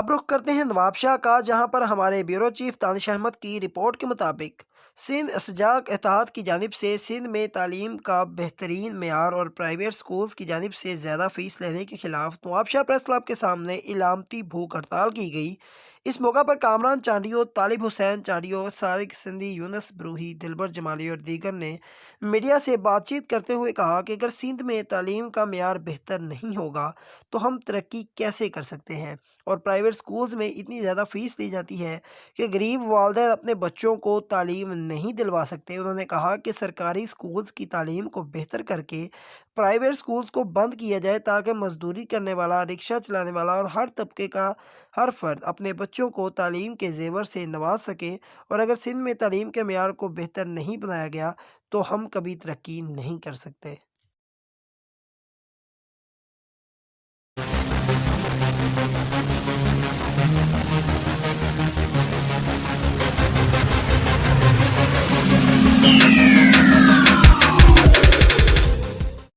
اب رخ کرتے ہیں نوابشاہ کا، جہاں پر ہمارے بیورو چیف دانش احمد کی رپورٹ کے مطابق سندھ اسجاق اتحاد کی جانب سے سندھ میں تعلیم کا بہترین معیار اور پرائیویٹ سکولز کی جانب سے زیادہ فیس لینے کے خلاف نوابشاہ پریس کلب کے سامنے علامتی بھوک ہڑتال کی گئی۔ اس موقع پر کامران چانڈیو، طالب حسین چانڈیو، سارق سندھی، یونس بروہی، دلبر جمالی اور دیگر نے میڈیا سے بات چیت کرتے ہوئے کہا کہ اگر سندھ میں تعلیم کا معیار بہتر نہیں ہوگا تو ہم ترقی کیسے کر سکتے ہیں، اور پرائیویٹ سکولز میں اتنی زیادہ فیس لی جاتی ہے کہ غریب والدین اپنے بچوں کو تعلیم نہیں دلوا سکتے۔ انہوں نے کہا کہ سرکاری سکولز کی تعلیم کو بہتر کر کے پرائیویٹ سکولز کو بند کیا جائے تاکہ مزدوری کرنے والا، رکشہ چلانے والا اور ہر طبقے کا ہر فرد اپنے بچوں کو تعلیم کے زیور سے نواز سکے، اور اگر سندھ میں تعلیم کے معیار کو بہتر نہیں بنایا گیا تو ہم کبھی ترقی نہیں کر سکتے۔